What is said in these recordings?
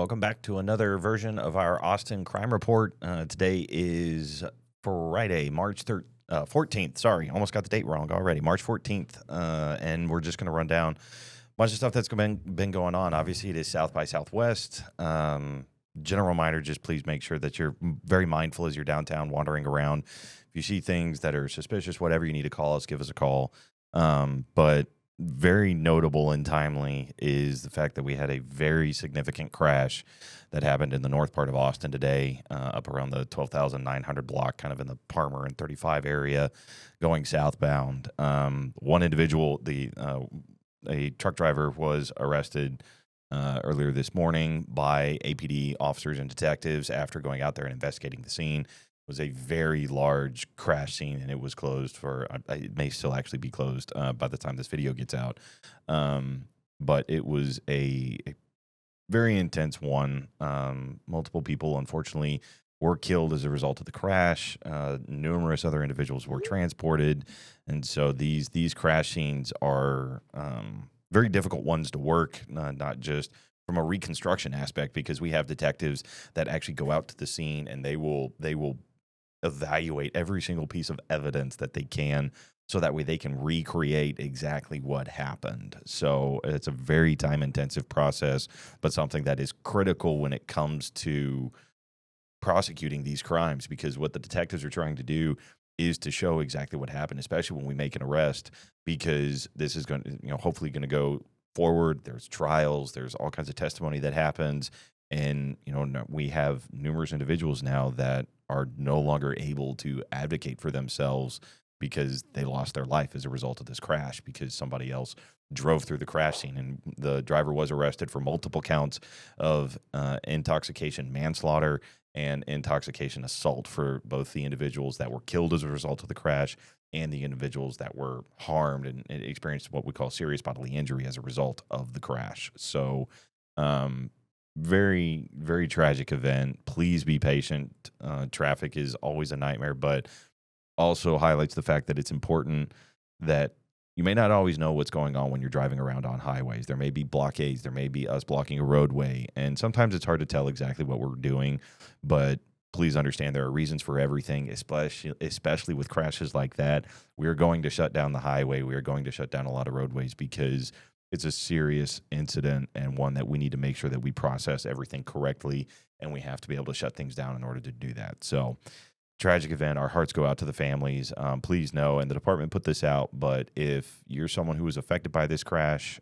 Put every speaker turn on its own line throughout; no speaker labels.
Welcome back to another version of our Austin Crime Report. Today is Friday, 14th. Sorry, almost got the date wrong already. March 14th. And we're just going to run down a bunch of stuff that's been going on. Obviously, it is South by Southwest. General reminder, just please make sure that you're very mindful as you're downtown wandering around. If you see things that are suspicious, whatever, you need to call us, give us a call. But very notable and timely is the fact that we had a very significant crash that happened in the north part of Austin today, up around the 12,900 block, kind of in the Palmer and 35 area, going southbound. One individual, a truck driver, was arrested earlier this morning by APD officers and detectives after going out there and investigating the scene. Was a very large crash scene, and it was closed for, it may still actually be closed by the time this video gets out. But it was a very intense one. Multiple people, unfortunately, were killed as a result of the crash. Numerous other individuals were transported. And so these crash scenes are very difficult ones to work, not just from a reconstruction aspect, because we have detectives that actually go out to the scene and they will evaluate every single piece of evidence that they can, so that way they can recreate exactly what happened. So it's a very time intensive process, but something that is critical when it comes to prosecuting these crimes, because what the detectives are trying to do is to show exactly what happened, especially when we make an arrest, because this is going to, hopefully going to go forward. There's trials, there's all kinds of testimony that happens. And, we have numerous individuals now that are no longer able to advocate for themselves because they lost their life as a result of this crash, because somebody else drove through the crash scene. And the driver was arrested for multiple counts of intoxication manslaughter and intoxication assault for both the individuals that were killed as a result of the crash and the individuals that were harmed and experienced what we call serious bodily injury as a result of the crash. So, very, very tragic event. Please be patient. Traffic is always a nightmare, but also highlights the fact that it's important that you may not always know what's going on when you're driving around on highways. There may be blockades. There may be us blocking a roadway. And sometimes it's hard to tell exactly what we're doing, but please understand there are reasons for everything, especially with crashes like that. We are going to shut down the highway. We are going to shut down a lot of roadways because it's a serious incident, and one that we need to make sure that we process everything correctly, and we have to be able to shut things down in order to do that. So, tragic event. Our hearts go out to the families. Please know, and the department put this out, but if you're someone who was affected by this crash,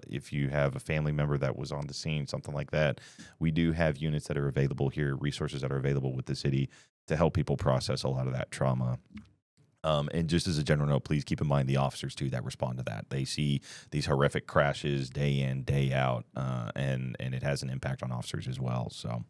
if you have a family member that was on the scene, something like that, we do have units that are available here, resources that are available with the city to help people process a lot of that trauma. And just as a general note, please keep in mind the officers, too, that respond to that. They see these horrific crashes day in, day out, and it has an impact on officers as well. So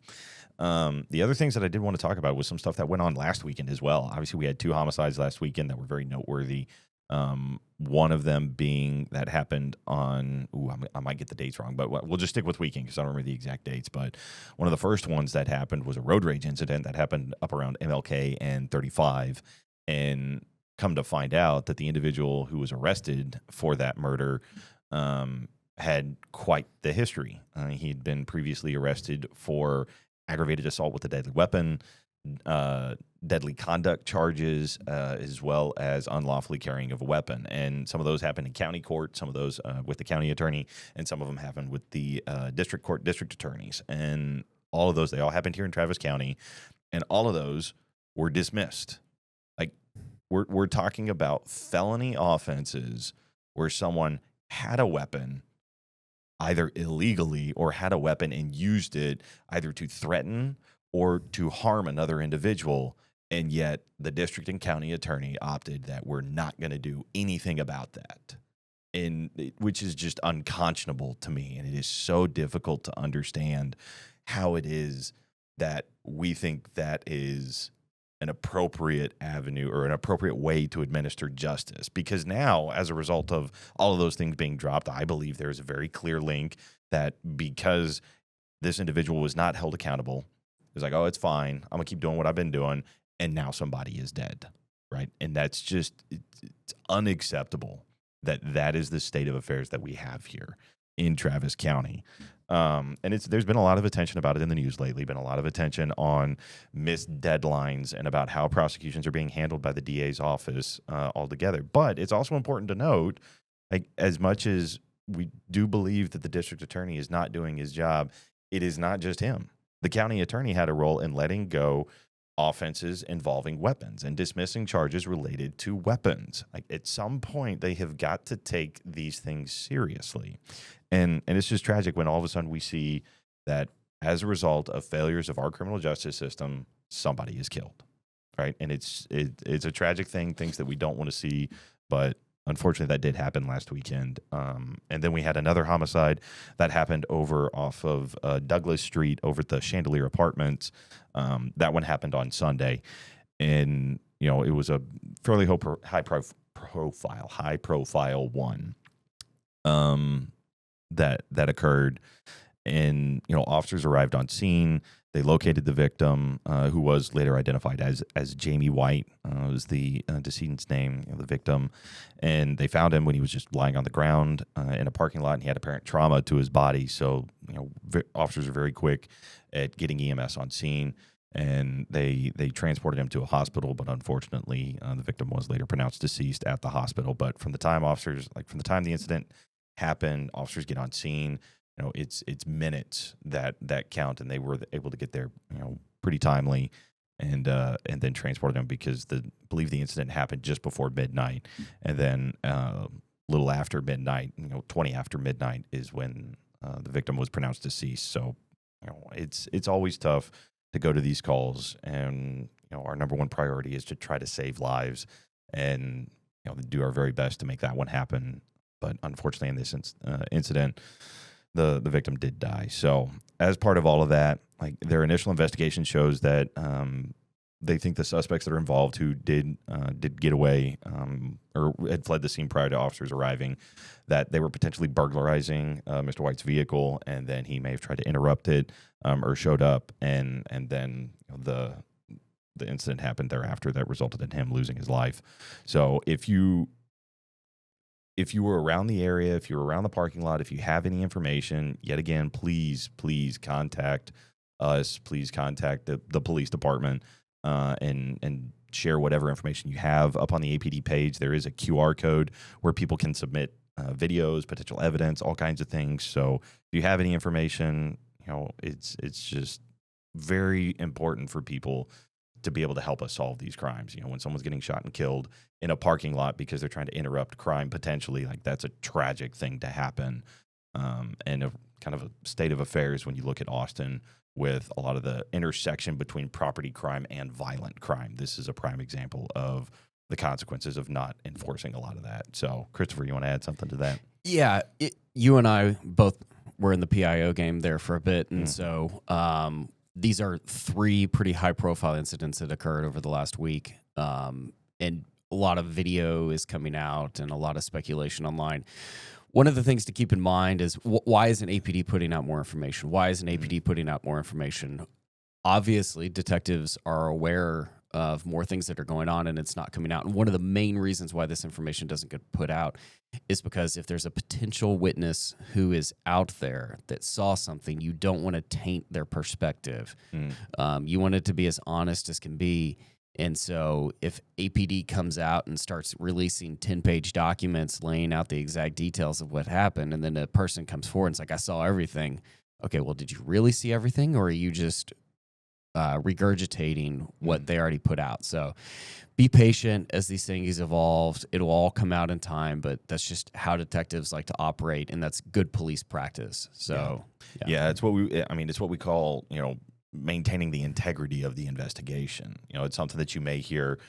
the other things that I did want to talk about was some stuff that went on last weekend as well. Obviously, we had 2 homicides last weekend that were very noteworthy. One of them being that happened on, I might get the dates wrong, but we'll just stick with weekend because I don't remember the exact dates. But one of the first ones that happened was a road rage incident that happened up around MLK and 35. And come to find out that the individual who was arrested for that murder had quite the history. He'd been previously arrested for aggravated assault with a deadly weapon, deadly conduct charges, as well as unlawfully carrying of a weapon. And some of those happened in county court, some of those with the county attorney, and some of them happened with the district court district attorneys. And all of those, they all happened here in Travis County, and all of those were dismissed. We're talking about felony offenses where someone had a weapon either illegally or had a weapon and used it either to threaten or to harm another individual, and yet the district and county attorney opted that we're not going to do anything about that, which is just unconscionable to me. And it is so difficult to understand how it is that we think that is an appropriate avenue or an appropriate way to administer justice. Because now, as a result of all of those things being dropped, I believe there's a very clear link that because this individual was not held accountable, it was like, oh, it's fine, I'm gonna keep doing what I've been doing, and now somebody is dead, right? And that's just, it's unacceptable that is the state of affairs that we have here. in Travis County. And there's been a lot of attention about it in the news lately, been a lot of attention on missed deadlines and about how prosecutions are being handled by the DA's office altogether. But it's also important to note, like, as much as we do believe that the district attorney is not doing his job, it is not just him. The county attorney had a role in letting go offenses involving weapons and dismissing charges related to weapons. Like, at some point, they have got to take these things seriously. And it's just tragic when all of a sudden we see that as a result of failures of our criminal justice system, somebody is killed, right? And it's a tragic thing, things that we don't want to see, but unfortunately that did happen last weekend. And then we had another homicide that happened over off of Douglas Street over at the Chandelier Apartments. That one happened on Sunday, and it was a fairly high profile one. That occurred, and officers arrived on scene. They located the victim, who was later identified as Jamie White, was the decedent's name, the victim, and they found him when he was just lying on the ground in a parking lot, and he had apparent trauma to his body. So officers are very quick at getting EMS on scene, and they transported him to a hospital, but unfortunately the victim was later pronounced deceased at the hospital. But from the time the incident happened, officers get on scene, it's minutes that count, and they were able to get there pretty timely, and then transported him, because believe the incident happened just before midnight, and then a little after midnight, 20 after midnight is when the victim was pronounced deceased. So it's always tough to go to these calls, and our number one priority is to try to save lives, and do our very best to make that one happen. But unfortunately, in this incident, the victim did die. So as part of all of that, like, their initial investigation shows that they think the suspects that are involved, who did get away or had fled the scene prior to officers arriving, that they were potentially burglarizing Mr. White's vehicle, and then he may have tried to interrupt it or showed up, and then the incident happened thereafter that resulted in him losing his life. So if you were around the area, if you're around the parking lot, if you have any information, yet again, please contact us. Please contact the police department and share whatever information you have. Up on the APD page, there is a QR code where people can submit videos, potential evidence, all kinds of things. So if you have any information, it's just very important for people to be able to help us solve these crimes. When someone's getting shot and killed in a parking lot because they're trying to interrupt crime potentially, like, that's a tragic thing to happen. And a kind of a state of affairs when you look at Austin with a lot of the intersection between property crime and violent crime. This is a prime example of the consequences of not enforcing a lot of that. So, Christopher, you want to add something to that?
Yeah, you and I both were in the PIO game there for a bit, and so these are three pretty high-profile incidents that occurred over the last week, and a lot of video is coming out and a lot of speculation online. One of the things to keep in mind is why isn't APD putting out more information? Why isn't APD putting out more information? Obviously, detectives are aware of more things that are going on, and it's not coming out. And one of the main reasons why this information doesn't get put out is because if there's a potential witness who is out there that saw something, you don't want to taint their perspective. You want it to be as honest as can be. And so if APD comes out and starts releasing 10-page documents laying out the exact details of what happened, and then a person comes forward and it's like, I saw everything. Okay, well, did you really see everything, or are you just regurgitating what they already put out? So be patient as these things evolve. It'll all come out in time, but that's just how detectives like to operate, and that's good police practice. So
yeah, it's what we call, maintaining the integrity of the investigation. It's something that you may hear,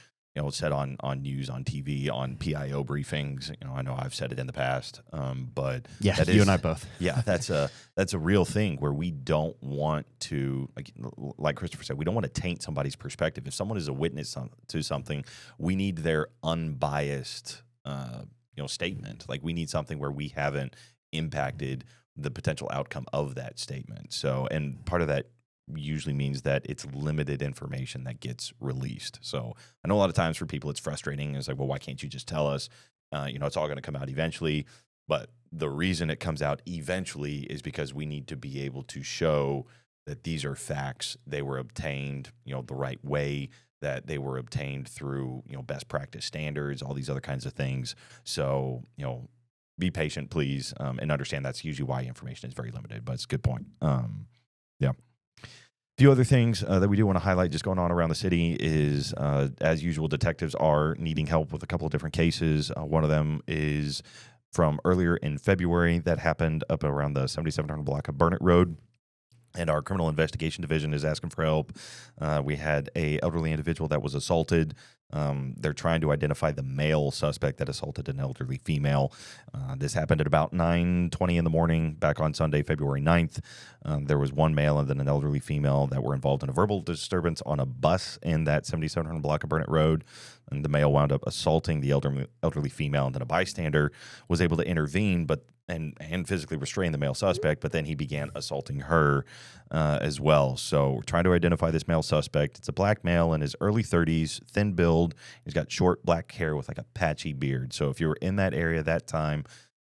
said on news, on TV, on PIO briefings. I know I've said it in the past, but
yeah, you and I both.
Yeah, that's a real thing where we don't want to, like Christopher said, we don't want to taint somebody's perspective. If someone is a witness to something, we need their unbiased, statement. Like, we need something where we haven't impacted the potential outcome of that statement. So, and part of that usually means that it's limited information that gets released. So I know a lot of times for people it's frustrating. It's like, well, why can't you just tell us? It's all going to come out eventually. But the reason it comes out eventually is because we need to be able to show that these are facts. They were obtained, the right way, that they were obtained through, best practice standards, all these other kinds of things. So, be patient, please, and understand that's usually why information is very limited, but it's a good point. Yeah. A few other things that we do want to highlight just going on around the city is, as usual, detectives are needing help with a couple of different cases. One of them is from earlier in February that happened up around the 7700 block of Burnett Road. And our criminal investigation division is asking for help. We had a elderly individual that was assaulted. They're trying to identify the male suspect that assaulted an elderly female. This happened at about 9:20 in the morning back on Sunday, February 9th. There was one male and then an elderly female that were involved in a verbal disturbance on a bus in that 7700 block of Burnett Road. And the male wound up assaulting the elderly female, and then a bystander was able to intervene, and physically restrain the male suspect, but then he began assaulting her as well. So we're trying to identify this male suspect. It's a black male in his early 30s, thin build. He's got short black hair with like a patchy beard. So if you were in that area that time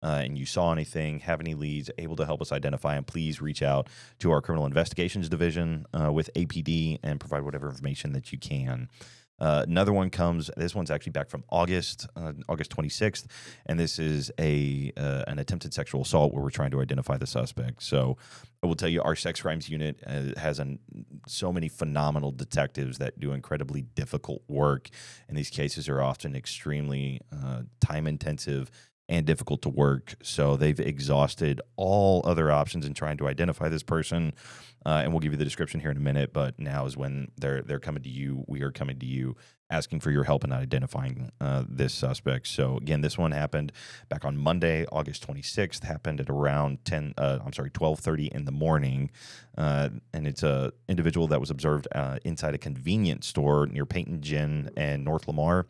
and you saw anything, have any leads, able to help us identify him, please reach out to our criminal investigations division with APD and provide whatever information that you can. Another one comes. This one's actually back from August 26th, and this is an attempted sexual assault where we're trying to identify the suspect. So I will tell you, our sex crimes unit has so many phenomenal detectives that do incredibly difficult work, and these cases are often extremely time intensive and difficult to work. So they've exhausted all other options in trying to identify this person. And we'll give you the description here in a minute, but now is when they're coming to you. We are coming to you asking for your help in identifying this suspect. So again, this one happened back on Monday, August 26th, happened at around 12:30 in the morning. And it's a individual that was observed inside a convenience store near Peyton Gin and North Lamar.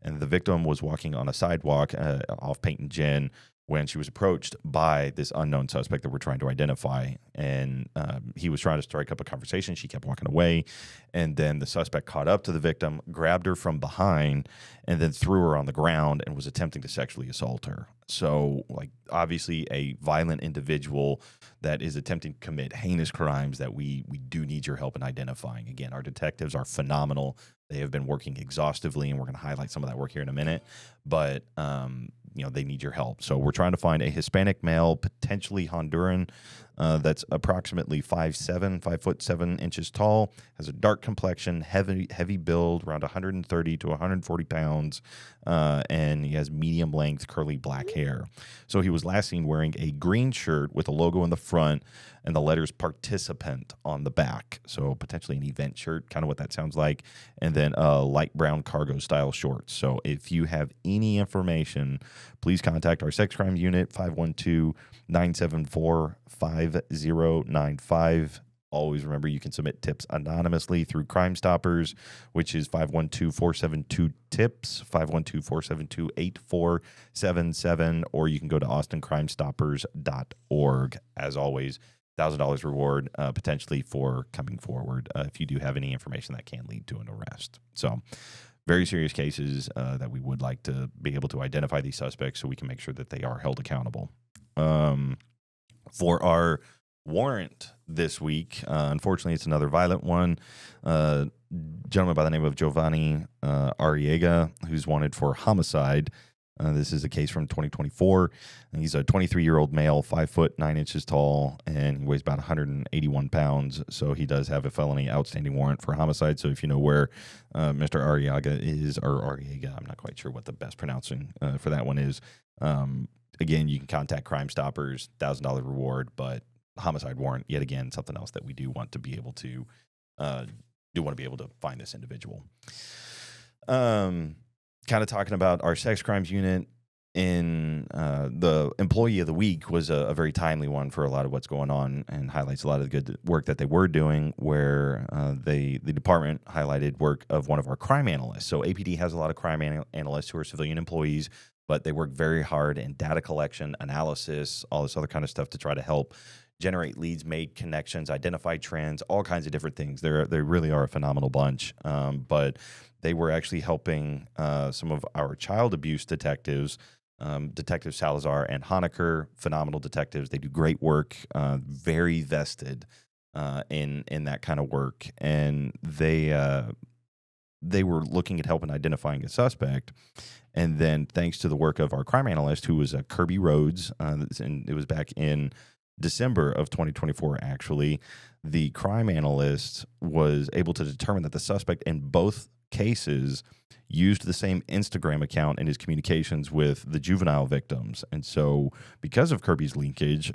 And the victim was walking on a sidewalk off Peyton Gin when she was approached by this unknown suspect that we're trying to identify. And he was trying to strike up a conversation. She kept walking away. And then the suspect caught up to the victim, grabbed her from behind, and then threw her on the ground and was attempting to sexually assault her. So, obviously a violent individual that is attempting to commit heinous crimes that we do need your help in identifying. Again, our detectives are phenomenal. They have been working exhaustively, and we're going to highlight some of that work here in a minute. But, they need your help. So we're trying to find a Hispanic male, potentially Honduran, that's approximately 5'7" tall, has a dark complexion, heavy build, around 130 to 140 pounds, and he has medium length curly black hair. So he was last seen wearing a green shirt with a logo in the front and the letters participant on the back. So potentially an event shirt, kind of what that sounds like, and then light brown cargo style shorts. So if you have any information, please contact our sex crime unit, 512-974-5095. Always remember, you can submit tips anonymously through Crime Stoppers, which is 512-472-TIPS, 512-472-8477, or you can go to austincrimestoppers.org. As always, $1,000 reward potentially for coming forward if you do have any information that can lead to an arrest. So very serious cases that we would like to be able to identify these suspects so we can make sure that they are held accountable. For our warrant this week, unfortunately, it's another violent one. Gentleman by the name of Giovanni Arriaga, who's wanted for homicide. This is a case from 2024. And he's a 23-year-old male, 5'9" tall, and he weighs about 181 pounds. So he does have a felony outstanding warrant for homicide. So if you know where Mr. Arriaga is, or Arriaga, I'm not quite sure what the best pronouncing for that one is. Again, you can contact Crime Stoppers, $1,000 reward, but homicide warrant, yet again, something else that we do want to be able to find this individual. Kind of talking about our sex crimes unit in the employee of the week was a very timely one for a lot of what's going on and highlights a lot of the good work that they were doing, where the department highlighted work of one of our crime analysts. So APD has a lot of crime analysts who are civilian employees, but they work very hard in data collection, analysis, all this other kind of stuff to try to help generate leads, make connections, identify trends, all kinds of different things. They really are a phenomenal bunch. But they were actually helping some of our child abuse detectives Detective Salazar and Honaker, phenomenal detectives. They do great work, very vested in that kind of work, and they were looking at helping identifying a suspect. And then, thanks to the work of our crime analyst, who was Kirby Rhodes, and it was back in December of 2024, actually, the crime analyst was able to determine that the suspect in both cases used the same Instagram account in his communications with the juvenile victims. And so, because of Kirby's linkage,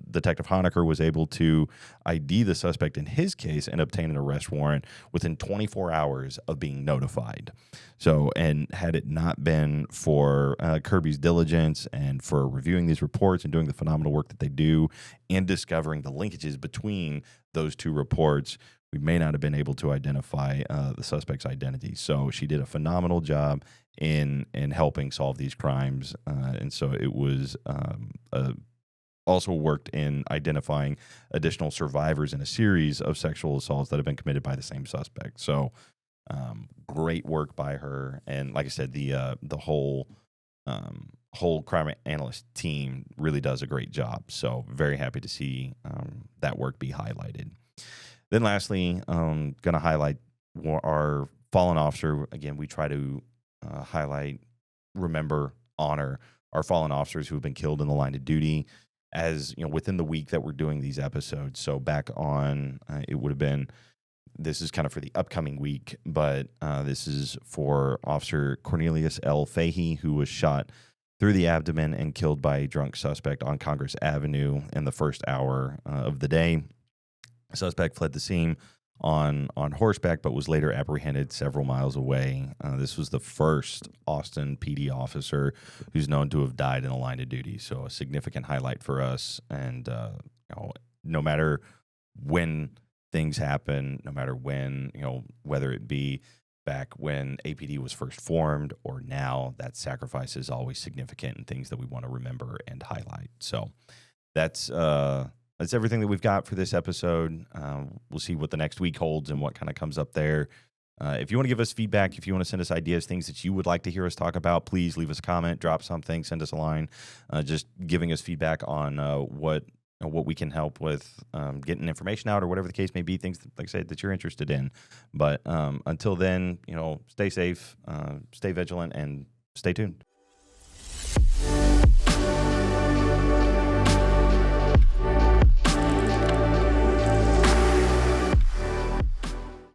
Detective Honaker was able to ID the suspect in his case and obtain an arrest warrant within 24 hours of being notified. So, and had it not been for Kirby's diligence and for reviewing these reports and doing the phenomenal work that they do and discovering the linkages between those two reports, we may not have been able to identify the suspect's identity. So she did a phenomenal job in helping solve these crimes, and so it was also worked in identifying additional survivors in a series of sexual assaults that have been committed by the same suspect. So great work by her, and like I said, the whole crime analyst team really does a great job. So very happy to see that work be highlighted. Then lastly, going to highlight our fallen officer. Again, we try to highlight, remember, honor our fallen officers who have been killed in the line of duty, as you know, within the week that we're doing these episodes. So back on, it would have been, this is kind of for the upcoming week, but this is for Officer Cornelius L. Fahey, who was shot through the abdomen and killed by a drunk suspect on Congress Avenue in the first hour of the day. Suspect fled the scene on horseback, but was later apprehended several miles away. This was the first Austin PD officer who's known to have died in the line of duty. So a significant highlight for us. And no matter when things happen, no matter when, whether it be back when APD was first formed or now, that sacrifice is always significant and things that we want to remember and highlight. So that's everything that we've got for this episode. We'll see what the next week holds and what kind of comes up there. If you want to give us feedback, if you want to send us ideas, things that you would like to hear us talk about, please leave us a comment, drop something, send us a line, just giving us feedback on what we can help with, getting information out or whatever the case may be, things, like I said, that you're interested in. But until then, stay safe, stay vigilant, and stay tuned.